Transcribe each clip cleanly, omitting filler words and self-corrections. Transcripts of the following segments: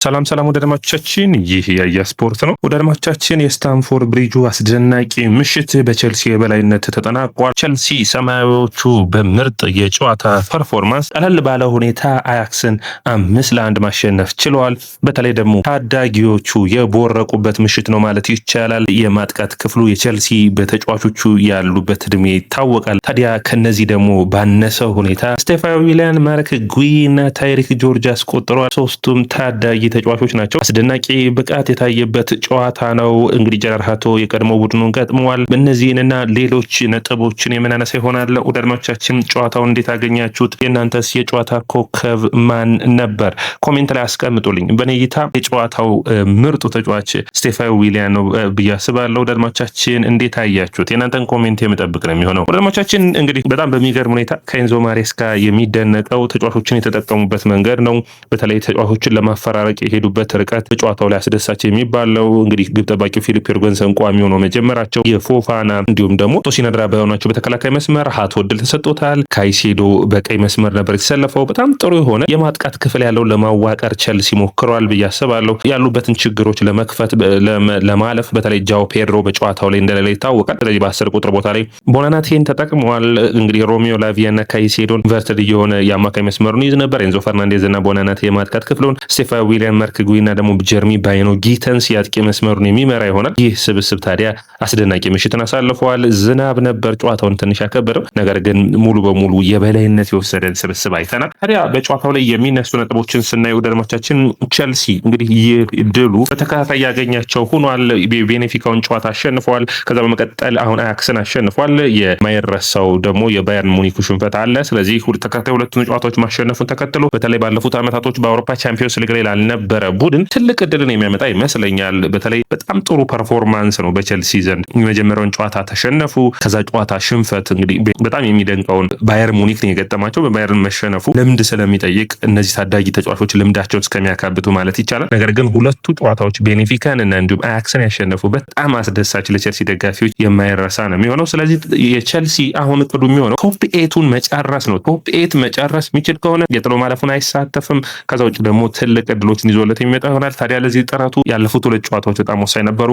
ሰላም ወደ አድማጮቻችን፣ ይህ ያያ ስፖርት ነው። ወደ አድማጮቻችን የስታንፎርድ ብሪጁ አስደናቂ ምሽት በቼልሲ የበላይነት ተጠናቋል። ቼልሲ ሰማያዊዎቹ በምርጥ የጨዋታ ፐርፎርማንስ ቀለል ባለ ሁኔታ አያክስን 5-1 ማሸነፍ ችለዋል። በተለይ ደግሞ ታዳጊዎቹ የቦረቁበት ምሽት ነው ማለት ይቻላል። የማጥቃት ክፍሉ የቼልሲ በተጫዋቾቹ ያሉበት እድሜ ይታወቃል። ታዲያ ከነዚህ ደግሞ ባነሰ ሁኔታ ስቴፋን ዊሊያን፣ ማርክ ጉይ እና ታይሪክ ጆርጅ አስቆጥረዋል። ሶስቱም ታዳጊ ተጫዋቾች ናቸው። አስደናቂ ብቃት የታየበት ጨዋታ ነው። እንግዲህ ጀራርድ ሃቶ የቀድሞ ቡድኑን ገጥመዋል። እነዚህንና ሌሎች ነጥቦችን የምናነሳ ይሆናል። ወደ አድማጮቻችን ጨዋታውን እንዴት አገኛችሁት? የእናንተስ የጨዋታ ኮከብ ማን ነበር? ኮሜንት ላይ አስቀምጡልኝ። በእኔ እይታ የጨዋታው ምርጡ ተጫዋች ስቴፋን ዊሊያን ነው ብዬ አስባለሁ። ወደ አድማጮቻችን እንዴት አያችሁት? የእናንተን ኮሜንት የምጠብቅ ነው የሚሆነው። ወደ አድማጮቻችን እንግዲህ በጣም በሚገርም ሁኔታ ከኤንዞ ማሬስካ የሚደነቀው ተጫዋቾችን የተጠቀሙበት መንገድ ነው። በተለይ ተጫዋቾችን ለማፈራረቅ የሄዱበት ርቀት በጨዋታው ላይ አስደሳች የሚባለው እንግዲህ ግብ ጠባቂው ፊሊፕ ዮርገንሰን ቋሚ ሆኖ መጀመራቸው፣ የፎፋና እንዲሁም ደግሞ ቶሲን አድራባ የሆናቸው በተከላካይ መስመር ሃቶ እድል ተሰጥቶታል። ካይሴዶ በቀይ መስመር ነበር የተሰለፈው። በጣም ጥሩ የሆነ የማጥቃት ክፍል ያለው ለማዋቀር ቸልሲ ሞክረዋል ብዬ አስባለሁ። ያሉበትን ችግሮች ለመክፈት ለማለፍ በተለይ ጃው ፔድሮ በጨዋታው ላይ እንደሌለ ይታወቃል። ስለዚህ በ10 ቁጥር ቦታ ላይ ቦናናቴን ተጠቅመዋል። እንግዲህ ሮሚዮ ላቪያና ካይሴዶን ቨርትድ የሆነ የአማካይ መስመሩን ይዝ ነበር። ኤንዞ ፈርናንዴዝ እና ቦናናቴ የማጥቃት ክፍሉን፣ ስቴፋን ዊሊያን፣ ማርክ ጉይና ደግሞ ጀርሚ ባይኖ ጊተንስ የአጥቂ መስመሩን የሚመራ ይሆናል። ይህ ስብስብ ታዲያ አስደናቂ ምሽትን አሳልፈዋል። ዝናብ ነበር ጨዋታውን ትንሽ ያከበረው፣ ነገር ግን ሙሉ በሙሉ የበላይነት የወሰደን ስብስብ አይተናል። ታዲያ በጨዋታው ላይ የሚነሱ ነጥቦችን ስናይ ወደ አድማጮቻችን ቸልሲ እንግዲህ ይህ ድሉ በተከታታይ ያገኛቸው ሆኗል። ቤኔፊካውን ጨዋታ አሸንፈዋል። ከዛ በመቀጠል አሁን አያክስን አሸንፏል። የማይረሳው ደግሞ የባየርን ሙኒኩ ሽንፈት አለ። ስለዚህ ተከታታይ ሁለቱን ጨዋታዎች ማሸነፉን ተከትሎ በተለይ ባለፉት ዓመታቶች በአውሮፓ ቻምፒዮንስ ሊግ ላይ ላልነበረ ቡድን ትልቅ እድልን የሚያመጣ ይመስለኛል። በተለይ በጣም ጥሩ ፐርፎርማንስ ነው በቸልሲ ዘንድ። የመጀመሪያውን ጨዋታ ተሸነፉ። ከዛ ጨዋታ ሽንፈት እንግዲህ በጣም የሚደንቀውን ባየር ሙኒክ ነው የገጠማቸው። በባየርን መሸነፉ ልምድ ስለሚጠይቅ እነዚህ ታዳጊ ተጫዋቾች ልምዳቸውን እስከሚያካብቱ ማለት ይቻላል። ነገር ግን ሁለቱ ጨዋታዎች ቤኔፊካን እና እንዲሁም አያክስን ያሸነፉ በጣም አስደሳች ለቸልሲ ደጋፊዎች የማይረሳ ነው የሚሆነው። ስለዚህ የቸልሲ አሁን እቅዱ የሚሆነው ቶፕ ኤቱን መጨረስ ነው። ቶፕ ኤት መጨረስ የሚችል ከሆነ የጥሎ ማለፉን አይሳተፍም። ከዛ ውጭ ደግሞ ትልቅ እድሎችን ይዞለት የሚመጣ ይሆናል። ታዲያ ለዚህ ጥረቱ ያለፉት ሁለት ጨዋታዎች በጣም ወሳኝ ነበሩ።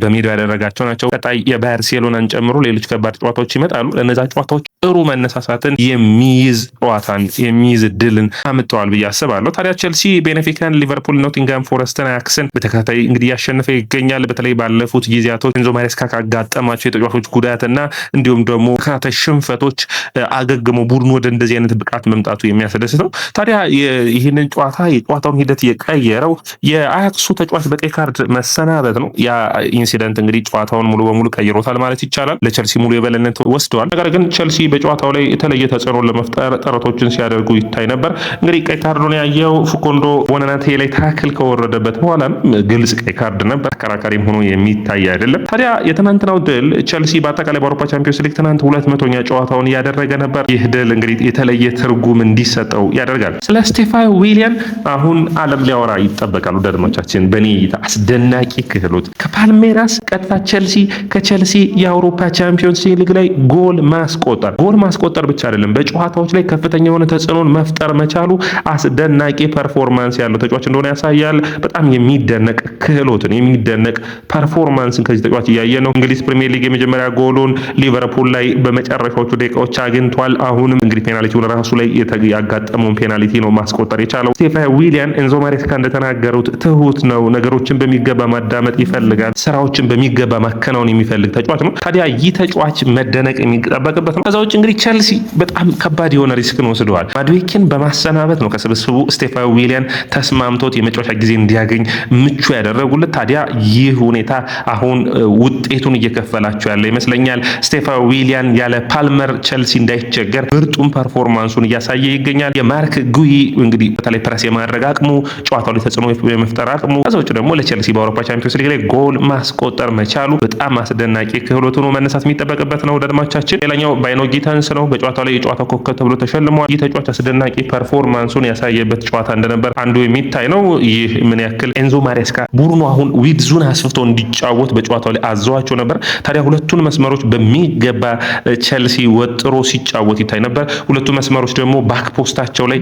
በሜዳው ያደረጋቸው ናቸው። ቀጣይ የባርሴሎናን ጨምሮ ሌሎች ከባድ ጨዋታዎች ይመጣሉ። ለነዛ ጨዋታዎች ጥሩ መነሳሳትን የሚይዝ ድልን አምጥተዋል ብዬ አስባለሁ። ታዲያ ቸልሲ ቤኔፊካን፣ ሊቨርፑል፣ ኖቲንጋም ፎረስትን፣ አያክስን በተከታታይ እንግዲህ ያሸነፈ ይገኛል። በተለይ ባለፉት ጊዜያቶች ኤንዞ ማሬስካ ካጋጠማቸው የተጫዋቾች ጉዳትና እንዲሁም ደግሞ ተከታታይ ሽንፈቶች አገግሞ ቡድኑ ወደ እንደዚህ አይነት ብቃት መምጣቱ የሚያስደስት ነው። ታዲያ ይህንን የጨዋታውን ሂደት የቀየረው የአያክሱ ተጫዋች በቀይ ካርድ መሰናበት ነው። ያ ኢንሲደንት እንግዲህ ጨዋታውን ሙሉ በሙሉ ቀይሮታል ማለት ይቻላል። ለቸልሲ ሙሉ የበላይነት ወስደዋል። ነገር ግን ቸልሲ በጨዋታው ላይ የተለየ ተጽዕኖ ለመፍጠር ጥረቶችን ሲያደርጉ ይታይ ነበር። እንግዲህ ቀይ ካርዱን ያየው ፉኮንዶ ቦናናቴ ላይ ታክል ከወረደበት በኋላ ግልጽ ቀይ ካርድ ነበር። አከራካሪም ሆኖ የሚታይ አይደለም። ታዲያ የትናንትናው ድል ቸልሲ በአጠቃላይ በአውሮፓ ቻምፒዮንስ ሊግ ትናንት 200ኛ ጨዋታውን እያደረገ ነበር። ይህ ድል እንግዲህ የተለየ ትርጉም እንዲሰጠው ያደርጋል። ስለ ስቴፋን ዊሊያን አሁን ዓለም ሊያወራ ይጠበቃሉ። ደድሞቻችን በእኔ እይታ አስደናቂ ክህሎት ከፓልሜራስ ቀጥታ ቸልሲ፣ ከቸልሲ የአውሮፓ ቻምፒዮንስ ሊግ ላይ ጎል ማስቆጠር ብቻ አይደለም፣ በጨዋታዎች ላይ ከፍተኛ የሆነ ተጽዕኖን መፍጠር መቻሉ አስደናቂ ፐርፎርማንስ ያለው ተጫዋች እንደሆነ ያሳያል። በጣም የሚደነቅ ክህሎትን የሚደነቅ ፐርፎርማንስን ከዚህ ተጫዋች እያየ ነው። እንግሊዝ ፕሪሚየር ሊግ የመጀመሪያ ጎሉን ሊቨርፑል ላይ በመጨረሻዎቹ ደቂቃዎች አግኝቷል። አሁንም እንግዲህ ፔናልቲውን ራሱ ላይ ያጋጠመውን ፔናልቲ ነው ማስቆጠር የቻለው። ስቴፋን ዊሊያን ኤንዞ ማሬስካ እንደተናገሩት ትሁት ነው። ነገሮችን በሚገባ ማዳመጥ ይፈልጋል። ስራዎችን በሚገባ ማከናወን የሚፈልግ ተጫዋች ነው። ታዲያ ይህ ተጫዋች መደነቅ የሚጠበቅበት ነው። ከዛ ውጭ እንግዲህ ቸልሲ በጣም ከባድ የሆነ ሪስክን ወስደዋል። ማድዌኬን በማሰናበት ነው ከስብስቡ ስቴፋን ዊሊያን ተስማምቶት የመጫወቻ ጊዜ እንዲያገኝ ምቹ ያደረጉለት። ታዲያ ይህ ሁኔታ አሁን ውጤቱን እየከፈላቸው ያለ ይመስለኛል። ስቴፋን ዊሊያን ያለ ፓልመር ቸልሲ እንዳይቸገር ምርጡን ፐርፎርማንሱን እያሳየ ይገኛል። የማርክ ጉይ እንግዲህ በተለይ ፕረስ የማድረግ አቅሙ፣ ጨዋታው ላይ ተጽዕኖ የመፍጠር አቅሙ፣ ከዛ ውጭ ደግሞ ለቸልሲ በአውሮፓ ቻምፒዮንስ ሊግ ላይ ጎል ማስቆጠር መቻሉ በጣም አስደናቂ ክህሎት ነው መነሳት የሚጠበቅበት ነው። አድማጮቻችን ሌላኛው ባይኖ ጊተንስ ነው። በጨዋታው ላይ የጨዋታ ኮከብ ተብሎ ተሸልሟል። ይህ ተጫዋች አስደናቂ ፐርፎርማንሱን ያሳየበት ጨዋታ እንደነበር አንዱ የሚታይ ነው። ይህ ምን ያክል ኤንዞ ማሬስካ ቡድኑ አሁን ዊድዙን አስፍቶ እንዲጫወት በጨዋታው ላይ አዘዋቸው ነበር። ታዲያ ሁለቱን መስመሮች በሚገባ ቸልሲ ወጥሮ ሲጫወት ይታይ ነበር። ሁለቱ መስመሮች ደግሞ ባክ ፖስታቸው ላይ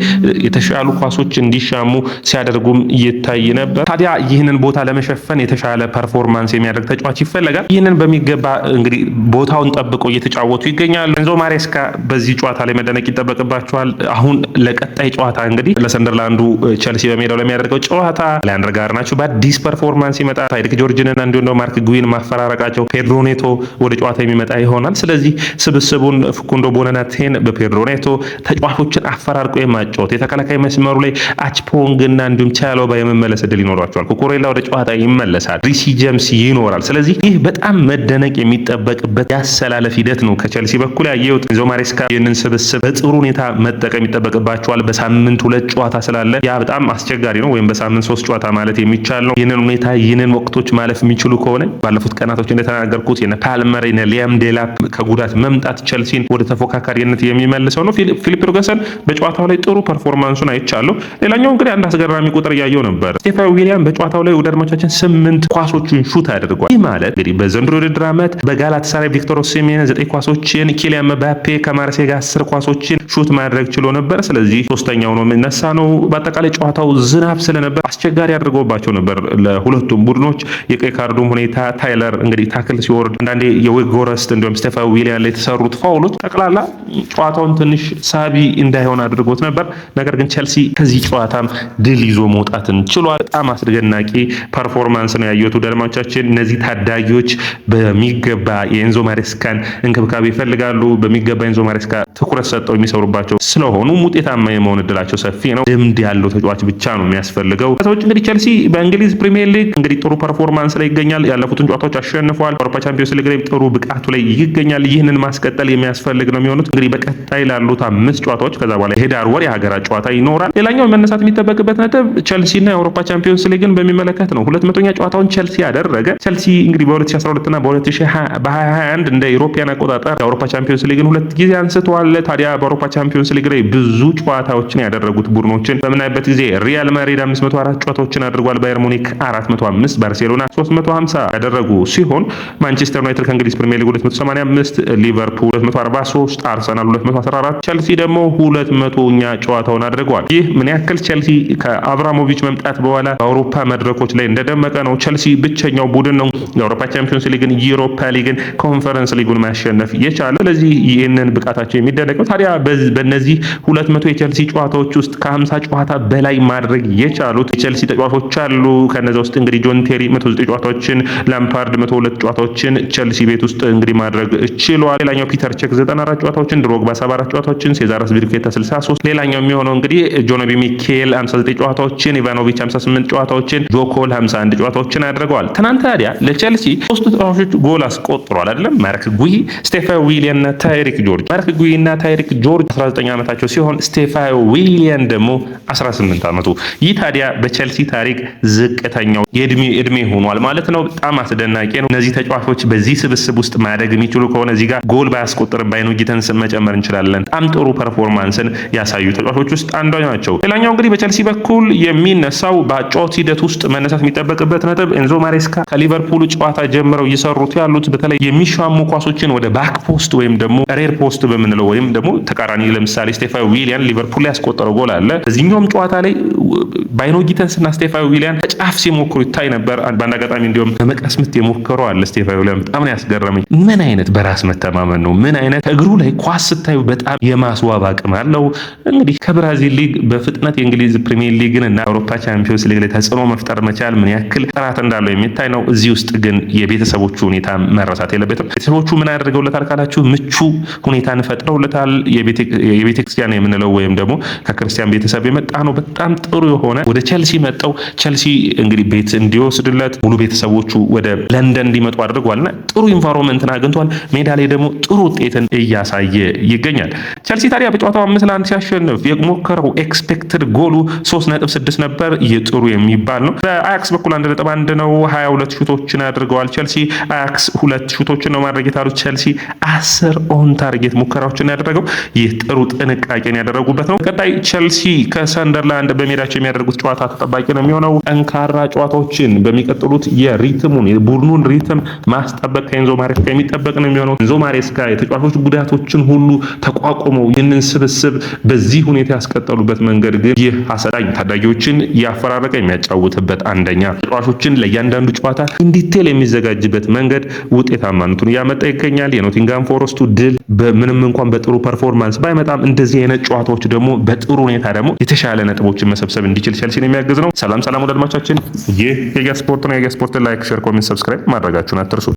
የተሻሉ ኳሶች እንዲሻሙ ሲያደርጉም ይታይ ነበር። ታዲያ ይህንን ቦታ ለመሸፈን የተሻለ ፐርፎርማንስ የሚያደርግ ተጫዋች ይፈልጋል። ይህንን በሚገባ እንግዲህ ቦታውን ጠብቆ እየተጫወቱ ይገኛሉ። ኤንዞ ማሬስካ በዚህ ጨዋታ ላይ መደነቅ ይጠበቅባቸዋል። አሁን ለቀጣይ ጨዋታ እንግዲህ ለሰንደርላንዱ ቸልሲ በሜዳው ለሚያደርገው ጨዋታ ሊያንድር ጋርናቾ በአዲስ ፐርፎርማንስ ይመጣል። ታይሪክ ጆርጅንና እንዲሁም ደግሞ ማርክ ጉይን ማፈራረቃቸው ፔድሮ ኔቶ ወደ ጨዋታ የሚመጣ ይሆናል። ስለዚህ ስብስቡን ፍኩንዶ ቦናናቴን በፔድሮ ኔቶ ተጫዋቾችን አፈራርቆ የማጫወት የተከላካይ መስመሩ ላይ አችፖንግና እንዲሁም ቻሎባ የመመለስ እድል ይኖራቸዋል። ኩኩሬላ ወደ ጨዋታ ይመለሳል። ሪሲ ጀምስ ይኖራል። ስለዚህ ይህ በጣም መደነቅ የሚጠበቅበት ያሰላለፍ ሂደት ነው ከቸልሲ በኩል ያየሁት። ኤንዞ ማሬስካ ይህንን ስብስብ በጥሩ ሁኔታ መጠቀም ይጠበቅባቸዋል። በሳምንት 2 ጨዋታ ስላለ ያ በጣም አስቸጋሪ ነው። ወይም በሳምንት 3 ጨዋታ ማለት የሚቻል ነው። ይህንን ሁኔታ ይህንን ወቅቶች ማለፍ የሚችሉ ከሆነ ባለፉት ቀናቶች እንደተናገርኩት የነ ፓልመር የነ ሊያም ዴላፕ ከጉዳት መምጣት ቸልሲን ወደ ተፎካካሪነት የሚመልሰው ነው። ፊሊፕ ሮገሰን በጨዋታው ላይ ጥሩ ፐርፎርማንሱን አይቻለሁ። ሌላኛው እንግዲህ አንድ አስገራሚ ቁጥር እያየው ነበር። ስቴፋን ዊሊያን በጨዋታው ላይ ወደ አድማጮቻችን 8 ኳሶችን ሹት አድርጓል። ይህ ማለት እንግዲህ በዘንድሮ ውድድር ዓመት በጋላታሳራይ ቪክቶር ኦሲሜን 9 ኳሶችን፣ ኪሊያን ምባፔ ከማርሴይ ጋር 10 ኳሶችን ሹት ማድረግ ችሎ ነበር። ስለዚህ ሶስተኛው ነው የሚነሳ ነው። በአጠቃላይ ጨዋታው ዝናብ ስለነበር አስቸጋሪ አድርጎባቸው ነበር ለሁለቱም ቡድኖች። የቀይ ካርዱም ሁኔታ ታይለር እንግዲህ ታክል ሲወርድ አንዳንዴ የዌጎረስት እንዲሁም ስቴፋን ዊሊያን ላይ የተሰሩት ፋውሎች ጠቅላላ ጨዋታውን ትንሽ ሳቢ እንዳይሆን አድርጎት ነበር። ነገር ግን ቸልሲ ከዚህ ጨዋታም ድል ይዞ መውጣትን ችሏል። በጣም አስደናቂ ፐርፎርማንስ ነው ያዩት አድማጮቻችን። እነዚህ ታዳጊዎች በሚገባ የኤንዞ ማሬስካን እንክብካቤ ይፈልጋሉ። በሚገባ ኤንዞ ማሬስካ ትኩረት ሰጠው የሚሰሩባቸው ስለሆኑ ውጤታማ የመሆን እድላቸው ሰፊ ነው። ልምድ ያለው ተጫዋች ብቻ ነው የሚያስፈልገው። ከሰዎች እንግዲህ ቸልሲ በእንግሊዝ ፕሪሚየር ሊግ እንግዲህ ጥሩ ፐርፎርማንስ ላይ ይገኛል። ያለፉትን ጨዋታዎች አሸንፏል። አውሮፓ ቻምፒዮንስ ሊግ ላይ ጥሩ ብቃቱ ላይ ይገኛል። ይህንን ማስቀጠል የሚያስፈልግ ነው የሚሆኑት እንግዲህ በቀጣይ ላሉት 5 ጨዋታዎች። ከዛ በኋላ የህዳር ወር የሀገራት ጨዋታ ይኖራል። ሌላኛው መነሳት የሚጠበቅበት ነጥብ ቸልሲና የአውሮፓ ቻምፒዮንስ ሊግን በሚመለከት ነው። 200ኛ ጨዋታውን ቸልሲ ያደረገ። ቸልሲ እንግዲህ በ2012 እና በ2021 እንደ ኢሮፒያን አቆጣጠር የአውሮፓ ቻምፒዮንስ ሊግን 2 ጊዜ አንስተዋል። ታዲያ በአውሮፓ ቻምፒዮንስ ሊግ ላይ ብዙ ጨዋታዎችን ያደረጉት ቡድኖችን በምናይበት ጊዜ ሪያል ማድሪድ 504 ጨዋታዎችን አድርጓል። ባየር ሙኒክ 405፣ ባርሴሎና 350 ያደረጉ ሲሆን ማንቸስተር ዩናይትድ ከእንግሊዝ ፕሪሚየር ሊግ 285፣ ሊቨርፑል 243፣ አርሰናል 214፣ ቸልሲ ደግሞ 200ኛ ጨዋታውን አድርጓል። ይህ ምን ያክል ቸልሲ ከአብራሞቪች መምጣት በኋላ በአውሮፓ መድረኮች ላይ እንደደመቀ ነው። ቸልሲ ብቸኛው ቡድን ነው የአውሮፓ ቻምፒዮንስ ሊግን፣ የዩሮፓ ሊግን፣ ኮንፈረንስ ሊጉን ማሸነፍ የቻለ። ስለዚህ ይህንን ብቃታቸው የሚደነቅ ነው። ታዲያ በእነዚህ 200 የቸልሲ ጨዋታዎች ውስጥ ከ50 ጨዋታ በላይ ማድረግ የቻሉት የቸልሲ ተጫዋቾች አሉ። ከነዛ ውስጥ እንግዲህ ጆን ቴሪ 109 ጨዋታዎችን፣ ላምፓርድ 102 ጨዋታዎችን ቸልሲ ቤት ውስጥ እንግዲህ ማድረግ ችሏል። ሌላኛው ፒተር ቼክ 94 ጨዋታዎችን፣ ድሮግባ 74 ጨዋታዎችን፣ ሴዛር አስፒሊኩዌታ 63። ሌላኛው የሚሆነው እንግዲህ ጆኖቢ ሚኬል 59 ጨዋታዎችን፣ ኢቫኖቪች 58 ጨዋታዎችን፣ ጆኮል 51 ጨዋታዎችን አድርገዋል። ትናንት ታዲያ ለቸልሲ 3 ተጫዋቾች ጎል አስቆጥሯል አይደለም? ማርክ ጉይ፣ ስቴፋን ዊሊያን እና ታይሪክ ጆርጅ። ማርክ ጉይ እና ታይሪክ ጆርጅ 19 ዓመታቸው ሲሆን ስቴፋን ዊሊያን ደግሞ 18 ዓመቱ። ይህ ታዲያ በቸልሲ ታሪክ ዝቅተኛው የእድሜ ሆኗል ማለት ነው። በጣም አስደናቂ ነው። እነዚህ ተጫዋቾች በዚህ ስብስብ ውስጥ ማደግ የሚችሉ ከሆነ እዚህ ጋር ጎል ባያስቆጥር ባይኖ ጊተንስ መጨመር እንችላለን። በጣም ጥሩ ፐርፎርማንስን ያሳዩ ተጫዋቾች ውስጥ አንዱ ናቸው። ሌላኛው እንግዲህ በቸልሲ በኩል የሚነሳው በጨዋታ ሂደት ውስጥ መነሳት የሚጠበቅበት ነጥብ ኤንዞ ማሬስካ ከሊቨርፑል ጨዋታ ጀምረው እየሰሩት ያሉት በተለይ የሚሻሙ ኳሶችን ወደ ባክ ፖስት ወይም ደግሞ ሬር ፖስት በምንለው ወይም ደግሞ ተቃራኒ ለምሳሌ ስቴፋን ዊሊያን ሊቨርፑል ያስቆጠረው ጎል አለ። በዚህኛውም ጨዋታ ላይ ባይኖ ጊተንስ እና ስቴፋን ዊሊያን ከጫፍ ሲሞክሩ ይታይ ነበር። በአንድ አጋጣሚ እንዲሁም በመቀስ ምት የሞከረው አለ ስቴፋን ዊሊያን። በጣም ነው ያስገረመኝ። ምን አይነት በራስ መተማመን ነው! ምን አይነት እግሩ ላይ ኳስ ስታዩ በጣም የማስዋብ አቅም አለው። እንግዲህ ከብራዚል ሊግ በፍጥነት የእንግሊዝ ፕሪሚየር ሊግን እና አውሮፓ ቻምፒዮንስ ሊግ ላይ ተጽዕኖ መፍጠር መቻል ምን ያክል ጥራት እንዳለው የሚታይ ነው። እዚህ ውስጥ ግን የቤተሰቦቹ ሁኔታ መረሳት የለበትም። ቤተሰቦቹ ምን አድርገውለታል ካላችሁ ምቹ ሁኔታን ፈጥረውለታል። የቤተ ክርስቲያን የምንለው ወይም ደግሞ ከክርስቲያን ቤተሰብ የመጣ ነው። በጣም ጥሩ የሆነ ወደ ቸልሲ መጣው። ቸልሲ እንግዲህ ቤት እንዲወስድለት ሙሉ ቤተሰቦቹ ወደ ለንደን እንዲመጡ አድርጓልና ጥሩ ኢንቫይሮንመንትን አግኝቷል። ሜዳ ላይ ደግሞ ጥሩ ውጤትን እያሳየ ይገኛል። ቸልሲ ታዲያ በጨዋታው 5-1 ሲያሸንፍ የሞከረው ኤክስፔክትድ ጎሉ 3.6 ነበር። ይህ ጥሩ የሚባል ነው። በአያክስ በኩል 1.1 ነው። 22 ሹቶችን አድርገዋል። ቸልሲ። አያክስ 2 ሹቶችን ነው ማድረግ የቻሉት። ቸልሲ 10 ኦን ታርጌት ሙከራዎችን ያደረገው። ይህ ጥሩ ጥንቃቄን ያደረጉበት ነው። ቀጣይ ቸልሲ ከሰንደርላንድ በሜዳቸው የሚያደርጉት ጨዋታ ተጠባቂ ነው የሚሆነው። ጠንካራ ጨዋታዎችን በሚቀጥሉት የሪትሙን የቡድኑን ሪትም ማስጠበቅ ከኤንዞ ማሬስካ የሚጠበቅ ነው የሚሆነው። ኤንዞ ማሬስካ የተጫዋቾች ጉዳቶችን ሁሉ ተቋቁመው ይህንን ስብስብ በዚህ ሁኔታ ያስቀጠሉበት መንገድ ግን ይህ አሰልጣኝ ታዳጊዎችን ያፈራረቀ የሚያጫውትበት አንደኛ ተጫዋቾችን ለእያንዳንዱ ጨዋታ ኢንዲቴል የሚዘጋጅበት መንገድ ውጤታማነቱን እያመጣ ይገኛል። የኖቲንጋም ፎረስቱ ድል በምንም እንኳን በጥሩ ፐርፎርማንስ ባይመጣም እንደዚህ አይነት ጨዋታዎች ደግሞ በጥሩ ሁኔታ ደግሞ የተሻለ ነጥቦችን መሰብሰብ እንዲችል ቸልሲን የሚያግዝ ነው። ሰላም ወዳጆቻችን፣ ይህ የጋ ስፖርት ነው። የጋ ስፖርት ላይክ፣ ሼር፣ ኮሜንት፣ ሰብስክራይብ ማድረጋችሁን አትርሱ።